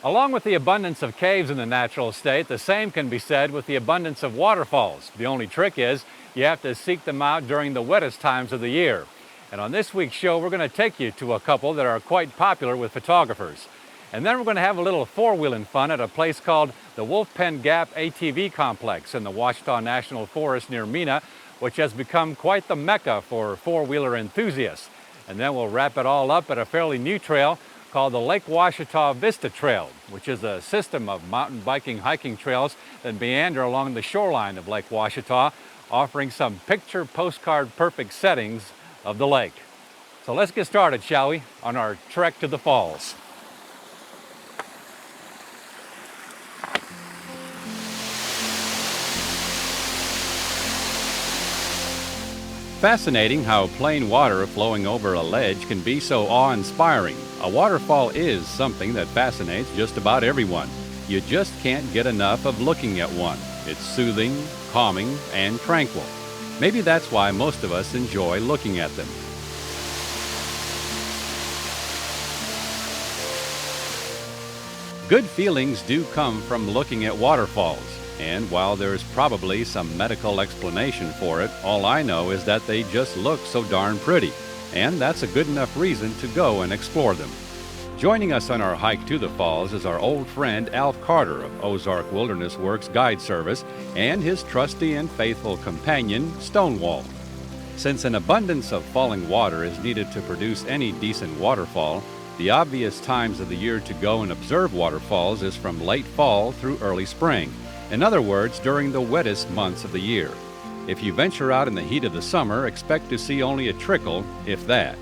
Along with the abundance of caves in the natural state, the same can be said with the abundance of waterfalls. The only trick is you have to seek them out during the wettest times of the year. And on this week's show, we're going to take you to a couple that are quite popular with photographers. And then we're going to have a little four-wheeling fun at a place called the Wolf Pen Gap ATV Complex in the Ouachita National Forest near Mena, which has become quite the mecca for four-wheeler enthusiasts. And then we'll wrap it all up at a fairly new trail called the Lake Ouachita Vista Trail, which is a system of mountain biking hiking trails that meander along the shoreline of Lake Ouachita, offering some picture postcard perfect settings of the lake. So let's get started, shall we, on our trek to the falls. Fascinating how plain water flowing over a ledge can be so awe-inspiring. A waterfall is something that fascinates just about everyone. You just can't get enough of looking at one. It's soothing, calming, and tranquil. Maybe that's why most of us enjoy looking at them. Good feelings do come from looking at waterfalls. And while there's probably some medical explanation for it, all I know is that they just look so darn pretty. And that's a good enough reason to go and explore them. Joining us on our hike to the falls is our old friend Alf Carter of Ozark Wilderness Works Guide Service and his trusty and faithful companion, Stonewall. Since an abundance of falling water is needed to produce any decent waterfall, the obvious times of the year to go and observe waterfalls is from late fall through early spring. In other words, during the wettest months of the year. If you venture out in the heat of the summer, expect to see only a trickle, if that.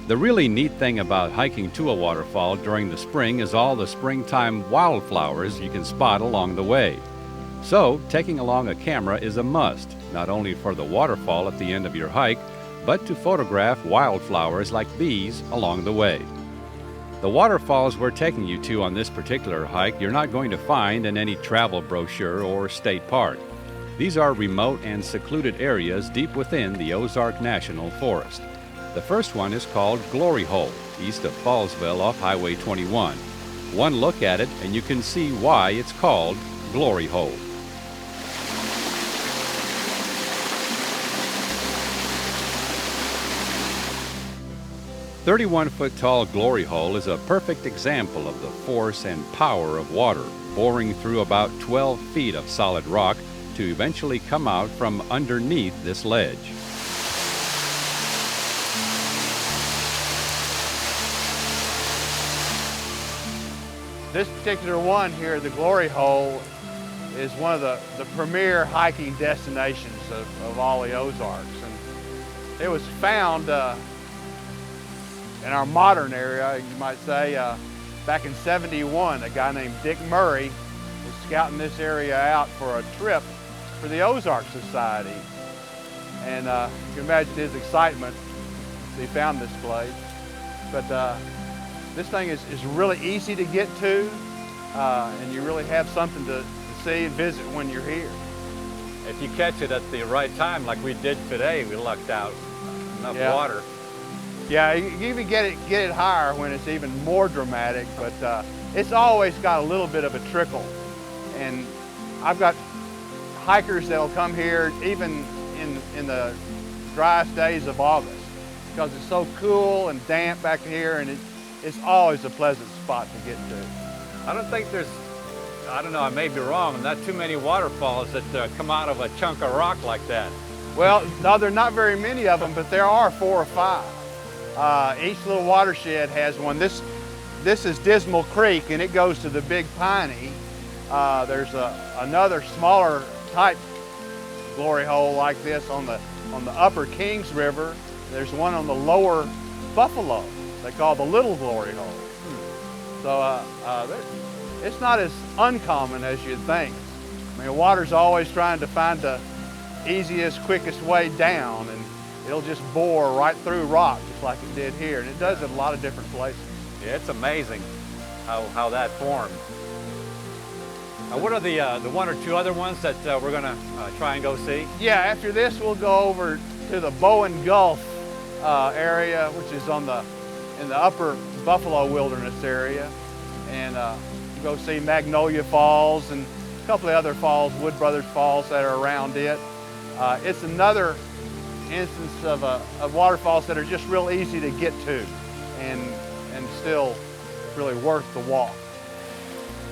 The really neat thing about hiking to a waterfall during the spring is all the springtime wildflowers you can spot along the way. So, taking along a camera is a must, not only for the waterfall at the end of your hike, but to photograph wildflowers like these along the way. The waterfalls we're taking you to on this particular hike you're not going to find in any travel brochure or state park. These are remote and secluded areas deep within the Ozark National Forest. The first one is called Glory Hole, east of Fallsville off Highway 21. One look at it and you can see why it's called Glory Hole. The 31-foot-tall Glory Hole is a perfect example of the force and power of water, boring through about 12 feet of solid rock to eventually come out from underneath this ledge. This particular one here, the Glory Hole, is one of the premier hiking destinations of all the Ozarks. And it was found in our modern area, you might say, back in '71, a guy named Dick Murray was scouting this area out for a trip for the Ozark Society. And you can imagine his excitement as he found this place. But this thing is really easy to get to, and you really have something to see and visit when you're here. If you catch it at the right time, like we did today, we lucked out. Enough water. Yeah, you can even get it higher when it's even more dramatic, but it's always got a little bit of a trickle. And I've got hikers that'll come here even in the driest days of August because it's so cool and damp back here, and it's always a pleasant spot to get to. I don't think there's, I don't know, I may be wrong, not too many waterfalls that come out of a chunk of rock like that. Well, no, there are not very many of them, but there are 4 or 5. Each little watershed has one. This is Dismal Creek, and it goes to the Big Piney. There's another smaller type Glory Hole like this on the upper Kings River. There's one on the lower Buffalo they call the Little Glory Hole. So it's not as uncommon as you'd think. I mean, water's always trying to find the easiest, quickest way down, and it'll just bore right through rock just like it did here, and it does at a lot of different places. Yeah, it's amazing how that formed. What are the 1 or 2 other ones that we're going to try and go see? Yeah, after this we'll go over to the Bowen Gulf area, which is in the upper Buffalo Wilderness area, and go see Magnolia Falls and a couple of other falls, Wood Brothers Falls, that are around it. It's another instance of waterfalls that are just real easy to get to and still really worth the walk.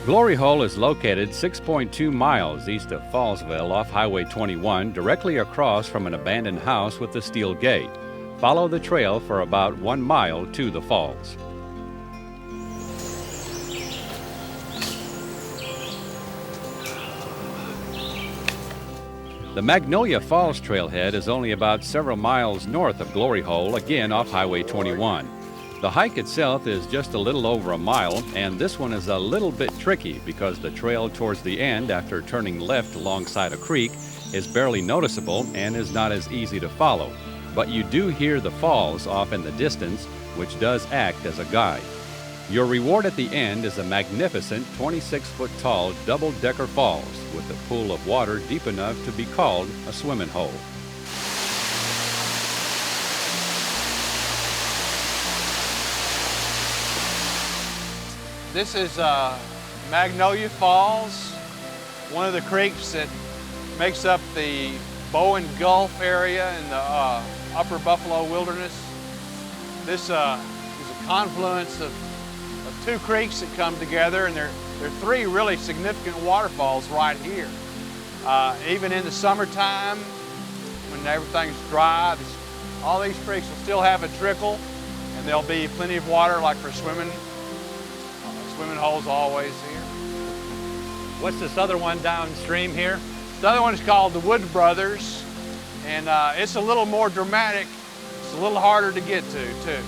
Glory Hole is located 6.2 miles east of Fallsville off Highway 21, directly across from an abandoned house with a steel gate. Follow the trail for about 1 mile to the falls. The Magnolia Falls trailhead is only about several miles north of Glory Hole, again off Highway 21. The hike itself is just a little over a mile, and this one is a little bit tricky because the trail towards the end, after turning left alongside a creek, is barely noticeable and is not as easy to follow. But you do hear the falls off in the distance, which does act as a guide. Your reward at the end is a magnificent 26-foot-tall double-decker falls with a pool of water deep enough to be called a swimming hole. This is Magnolia Falls, one of the creeks that makes up the Bowen Gulf area in the upper Buffalo Wilderness. This is a confluence of two creeks that come together, and there are three really significant waterfalls right here. Even in the summertime, when everything's dry, all these creeks will still have a trickle, and there'll be plenty of water, like for swimming. Swimming holes always here. What's this other one downstream here? The other one is called the Wood Brothers, and it's a little more dramatic. It's a little harder to get to, too.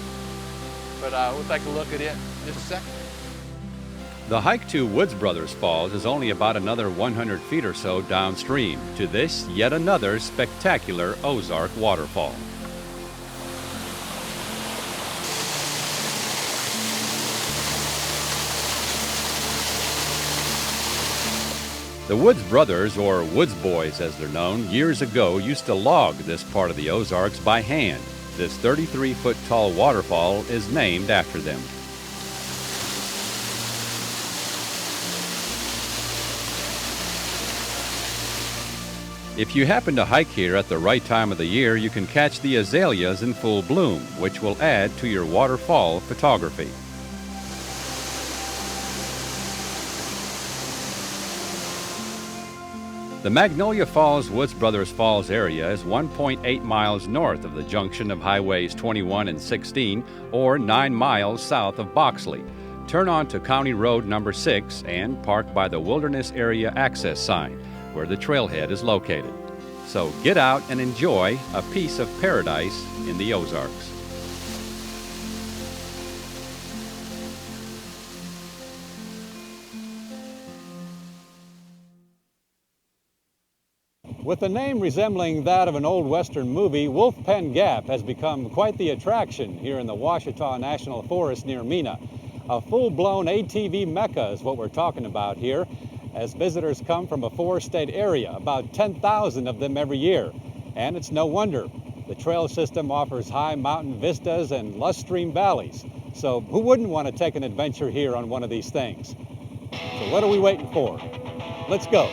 But we'll take a look at it in just a second. The hike to Woods Brothers Falls is only about another 100 feet or so downstream to this yet another spectacular Ozark waterfall. The Woods Brothers, or Woods Boys as they're known, years ago used to log this part of the Ozarks by hand. This 33-foot-tall waterfall is named after them. If you happen to hike here at the right time of the year, you can catch the azaleas in full bloom, which will add to your waterfall photography. The Magnolia Falls Woods Brothers Falls area is 1.8 miles north of the junction of Highways 21 and 16, or 9 miles south of Boxley. Turn onto County Road number 6 and park by the Wilderness Area Access sign, where the trailhead is located. So get out and enjoy a piece of paradise in the Ozarks. With a name resembling that of an old Western movie, Wolf Pen Gap has become quite the attraction here in the Ouachita National Forest near Mena. A full-blown ATV mecca is what we're talking about here, as visitors come from a four-state area, about 10,000 of them every year. And it's no wonder. The trail system offers high mountain vistas and lush stream valleys. So who wouldn't want to take an adventure here on one of these things? So what are we waiting for? Let's go.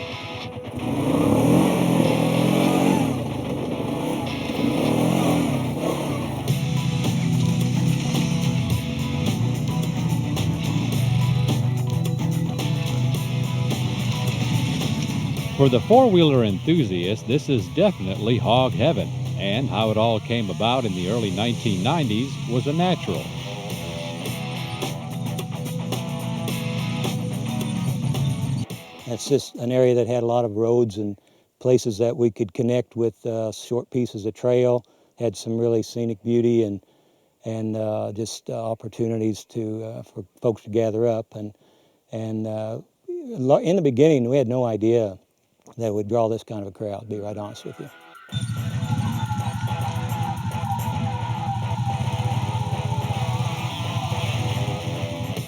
For the four-wheeler enthusiast, this is definitely hog heaven, and how it all came about in the early 1990s was a natural. It's just an area that had a lot of roads and places that we could connect with short pieces of trail, had some really scenic beauty and just opportunities to for folks to gather up. And in the beginning, we had no idea that would draw this kind of a crowd, to be right honest with you.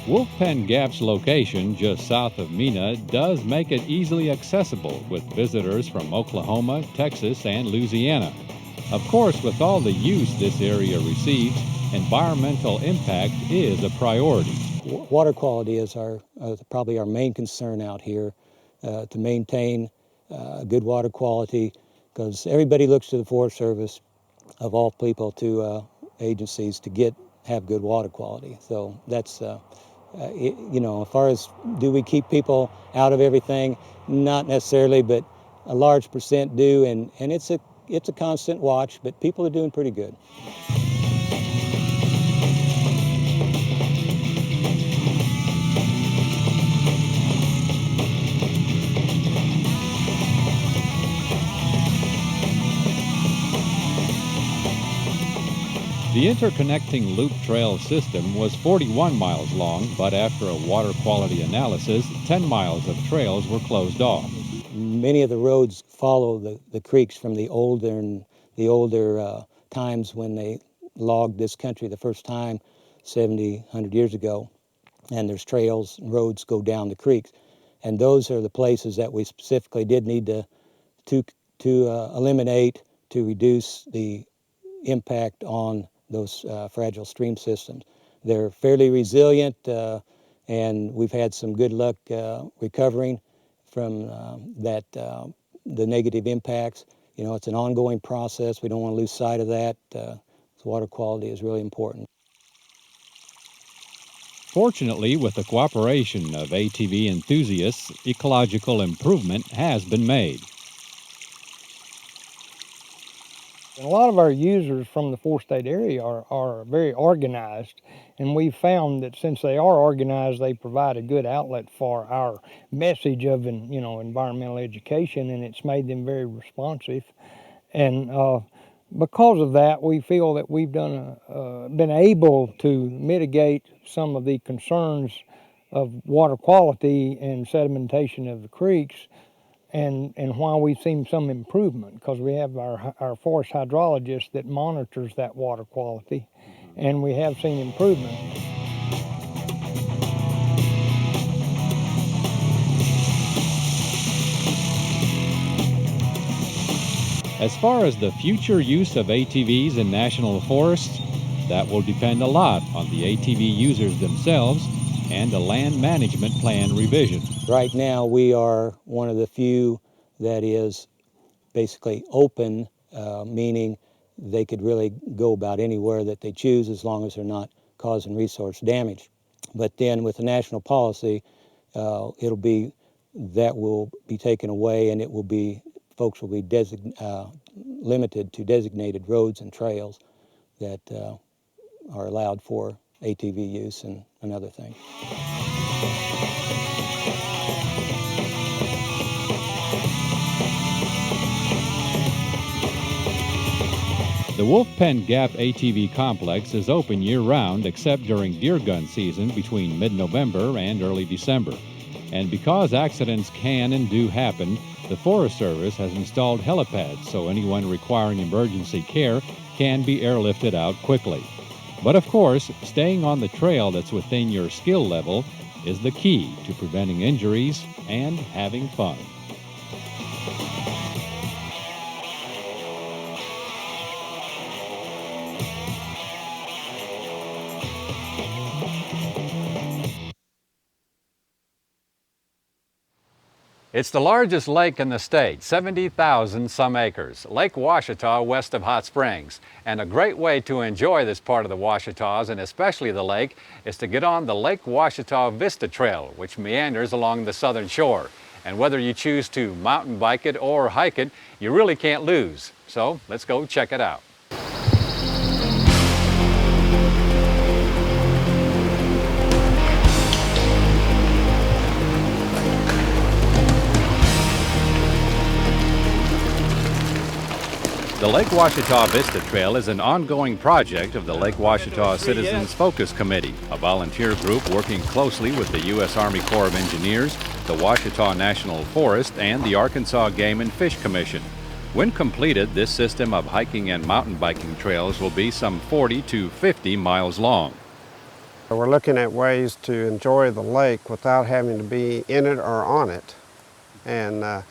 Wolf Pen Gap's location just south of Mena does make it easily accessible with visitors from Oklahoma, Texas, and Louisiana. Of course, with all the use this area receives, environmental impact is a priority. Water quality is probably our main concern out here, to maintain good water quality, because everybody looks to the Forest Service, of all people, to agencies, to have good water quality. So that's, you know, as far as do we keep people out of everything? Not necessarily, but a large percent do, and it's a constant watch, but people are doing pretty good. The interconnecting loop trail system was 41 miles long, but after a water quality analysis, 10 miles of trails were closed off. Many of the roads follow the creeks from the older times when they logged this country the first time 70, 100 years ago. And there's trails and roads go down the creeks. And those are the places that we specifically did need to eliminate, to reduce the impact on those fragile stream systems. They're fairly resilient, and we've had some good luck recovering from the negative impacts. You know, it's an ongoing process. We don't want to lose sight of that. So water quality is really important. Fortunately, with the cooperation of ATV enthusiasts, ecological improvement has been made. And a lot of our users from the four-state area are very organized, and we've found that since they are organized, they provide a good outlet for our message of environmental education, and it's made them very responsive. And because of that, we feel that we've been able to mitigate some of the concerns of water quality and sedimentation of the creeks. And why we've seen some improvement, because we have our forest hydrologist that monitors that water quality, and we have seen improvement. As far as the future use of ATVs in national forests, that will depend a lot on the ATV users themselves and a land management plan revision. Right now, we are one of the few that is basically open, meaning they could really go about anywhere that they choose as long as they're not causing resource damage. But then with the national policy, that will be taken away, and folks will be limited to designated roads and trails that are allowed for ATV use and other things. The Wolf Pen Gap ATV complex is open year-round except during deer gun season between mid-November and early December. And because accidents can and do happen, the Forest Service has installed helipads so anyone requiring emergency care can be airlifted out quickly. But of course, staying on the trail that's within your skill level is the key to preventing injuries and having fun. It's the largest lake in the state, 70,000 some acres, Lake Ouachita west of Hot Springs. And a great way to enjoy this part of the Ouachitas, and especially the lake, is to get on the Lake Ouachita Vista Trail, which meanders along the southern shore. And whether you choose to mountain bike it or hike it, you really can't lose. So let's go check it out. The Lake Ouachita Vista Trail is an ongoing project of the Lake Ouachita Citizens Focus Committee, a volunteer group working closely with the U.S. Army Corps of Engineers, the Ouachita National Forest, and the Arkansas Game and Fish Commission. When completed, this system of hiking and mountain biking trails will be some 40 to 50 miles long. We're looking at ways to enjoy the lake without having to be in it or on it. And there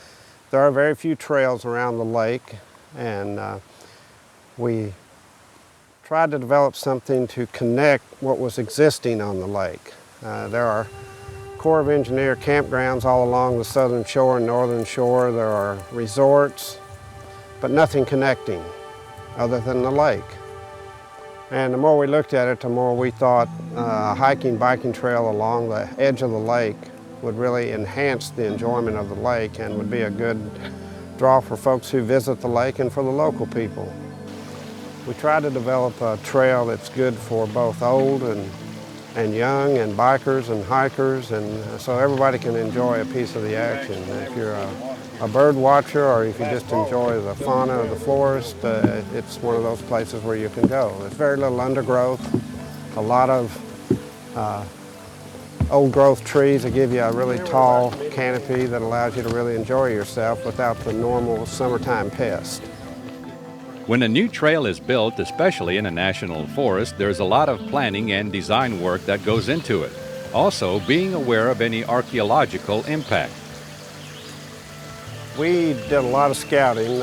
are very few trails around the lake, and we tried to develop something to connect what was existing on the lake. There are Corps of Engineer campgrounds all along the southern shore and northern shore. There are resorts, but nothing connecting other than the lake. And the more we looked at it, the more we thought a hiking, biking trail along the edge of the lake would really enhance the enjoyment of the lake and would be a good draw for folks who visit the lake and for the local people. We try to develop a trail that's good for both old and young and bikers and hikers, and so everybody can enjoy a piece of the action. If you're a bird watcher or if you just enjoy the fauna of the forest, it's one of those places where you can go. There's very little undergrowth, a lot of old growth trees that give you a really tall canopy that allows you to really enjoy yourself without the normal summertime pest. When a new trail is built, especially in a national forest, there's a lot of planning and design work that goes into it. Also, being aware of any archaeological impact. We did a lot of scouting.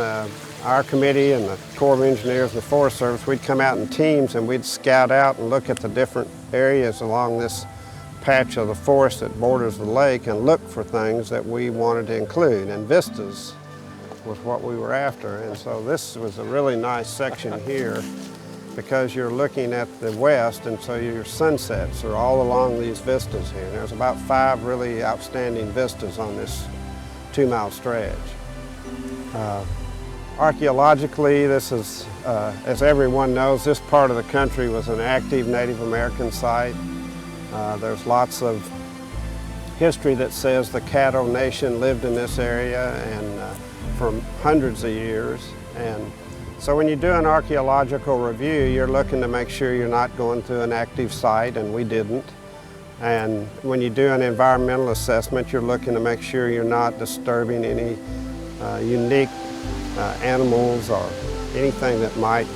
Our committee and the Corps of Engineers and the Forest Service, we'd come out in teams and we'd scout out and look at the different areas along this patch of the forest that borders the lake and look for things that we wanted to include, and vistas was what we were after. And so this was a really nice section here because you're looking at the west, and so your sunsets are all along these vistas here. There's about 5 really outstanding vistas on this 2-mile stretch. Archaeologically, this is, as everyone knows, this part of the country was an active Native American site. There's lots of history that says the Caddo Nation lived in this area and for hundreds of years. And so when you do an archaeological review, you're looking to make sure you're not going to an active site, and we didn't. And when you do an environmental assessment, you're looking to make sure you're not disturbing any unique animals or anything that might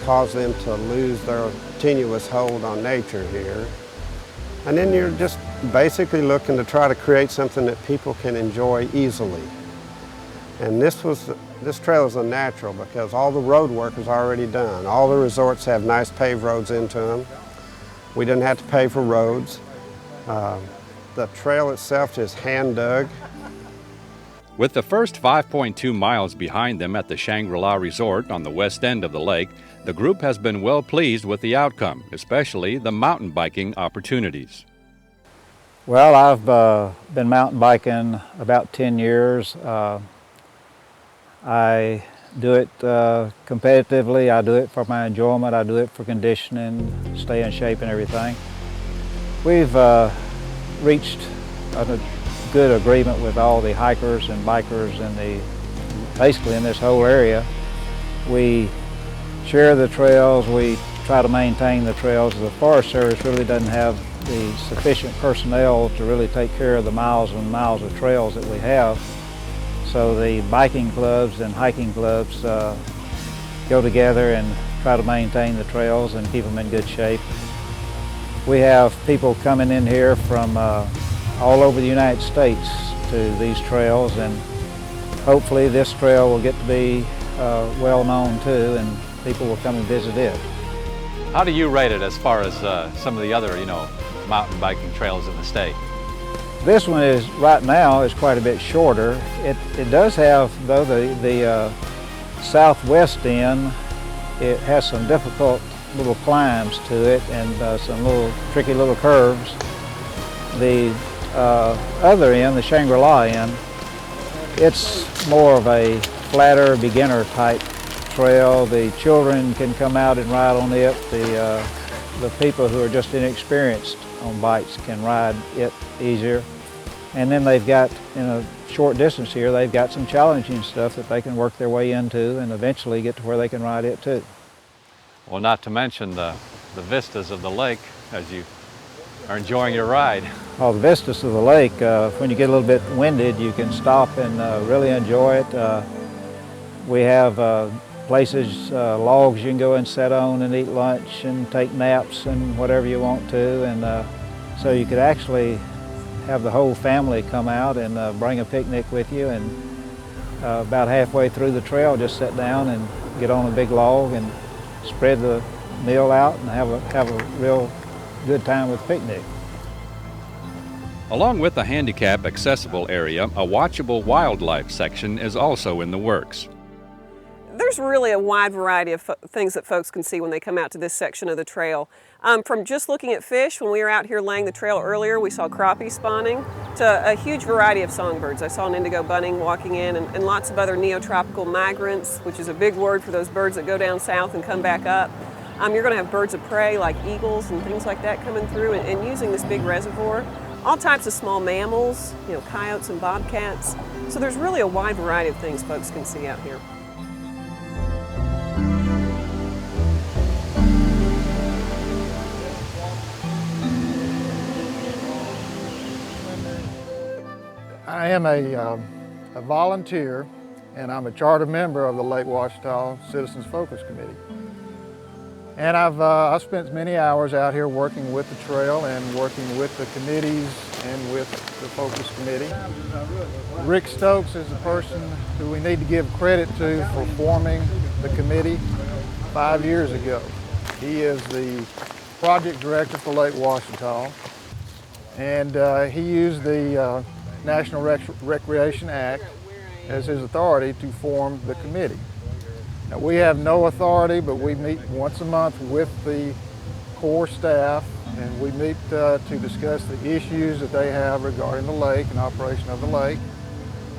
cause them to lose their tenuous hold on nature here. And then you're just basically looking to try to create something that people can enjoy easily. And this trail is a natural because all the road work is already done. All the resorts have nice paved roads into them. We didn't have to pay for roads. The trail itself is hand dug. With the first 5.2 miles behind them at the Shangri-La Resort on the west end of the lake, the group has been well pleased with the outcome, especially the mountain biking opportunities. Well, I've been mountain biking about 10 years. I do it competitively. I do it for my enjoyment. I do it for conditioning, stay in shape and everything. We've reached a good agreement with all the hikers and bikers basically in this whole area. We share the trails. We try to maintain the trails. The Forest Service really doesn't have the sufficient personnel to really take care of the miles and miles of trails that we have. So the biking clubs and hiking clubs go together and try to maintain the trails and keep them in good shape. We have people coming in here from all over the United States to these trails, and hopefully this trail will get to be well known too, and people will come and visit it. How do you rate it as far as some of the other, mountain biking trails in the state? This one is, right now, is quite a bit shorter. It does have, though, the southwest end, it has some difficult little climbs to it and some little tricky little curves. The other end, the Shangri-La end, it's more of a flatter beginner type trail. The children can come out and ride on it. The people who are just inexperienced on bikes can ride it easier. And then they've got, in a short distance here, they've got some challenging stuff that they can work their way into and eventually get to where they can ride it too. Well, not to mention the vistas of the lake as you are enjoying your ride. Oh, the vistas of the lake, when you get a little bit winded, you can stop and really enjoy it. We have places, logs you can go and sit on and eat lunch and take naps and whatever you want to. And so you could actually have the whole family come out and bring a picnic with you, and about halfway through the trail just sit down and get on a big log and spread the meal out and have a real good time with picnic. Along with the handicap accessible area, a watchable wildlife section is also in the works. There's really a wide variety of things that folks can see when they come out to this section of the trail. From just looking at fish, when we were out here laying the trail earlier, we saw crappie spawning, to a huge variety of songbirds. I saw an indigo bunting walking in, and lots of other neotropical migrants, which is a big word for those birds that go down south and come back up. You're going to have birds of prey like eagles and things like that coming through and using this big reservoir. All types of small mammals, coyotes and bobcats. So there's really a wide variety of things folks can see out here. I am a volunteer, and I'm a charter member of the Lake Ouachita Citizens Focus Committee. And I've spent many hours out here working with the trail and working with the committees and with the Focus Committee. Rick Stokes is the person who we need to give credit to for forming the committee 5 years ago. He is the project director for Lake Ouachita, and he used the National Recreation Act as his authority to form the committee. Now, we have no authority, but we meet once a month with the core staff, and we meet to discuss the issues that they have regarding the lake and operation of the lake.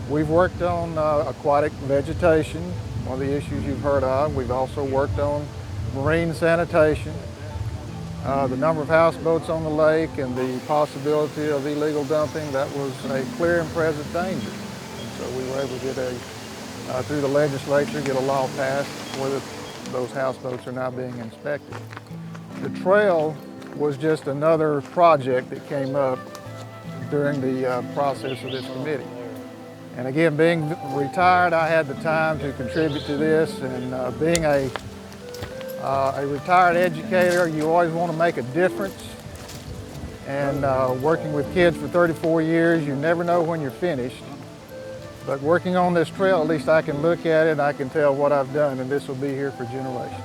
We've worked on aquatic vegetation, one of the issues you've heard of. We've also worked on marine sanitation, the number of houseboats on the lake, and the possibility of illegal dumping. That was a clear and present danger. And so we were able to get through the legislature, get a law passed where those houseboats are now being inspected. The trail was just another project that came up during the process of this committee. And again, being retired, I had the time to contribute to this, and being a retired educator, you always want to make a difference. And working with kids for 34 years, you never know when you're finished. But working on this trail, at least I can look at it and I can tell what I've done, and this will be here for generations.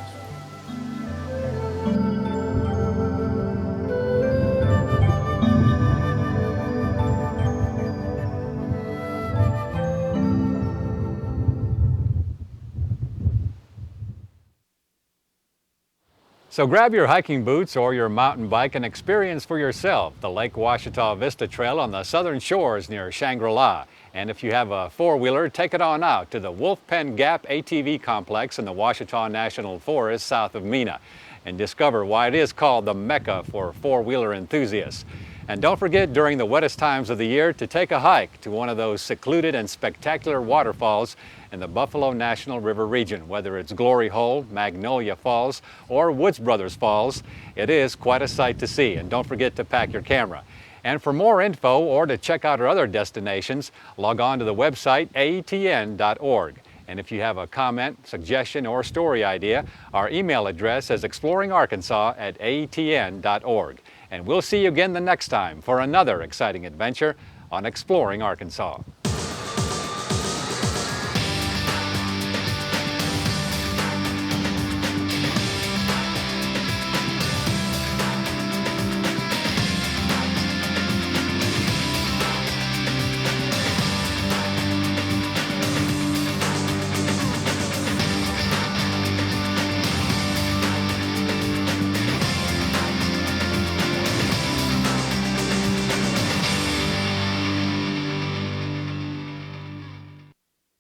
So grab your hiking boots or your mountain bike and experience for yourself the Lake Ouachita Vista Trail on the southern shores near Shangri-La. And if you have a four-wheeler, take it on out to the Wolf Pen Gap ATV complex in the Ouachita National Forest south of Mena and discover why it is called the Mecca for four-wheeler enthusiasts. And don't forget during the wettest times of the year to take a hike to one of those secluded and spectacular waterfalls in the Buffalo National River region. Whether it's Glory Hole, Magnolia Falls, or Woods Brothers Falls, it is quite a sight to see. And don't forget to pack your camera. And for more info or to check out our other destinations, log on to the website aetn.org. And if you have a comment, suggestion, or story idea, our email address is exploringarkansas@aetn.org. And we'll see you again the next time for another exciting adventure on Exploring Arkansas.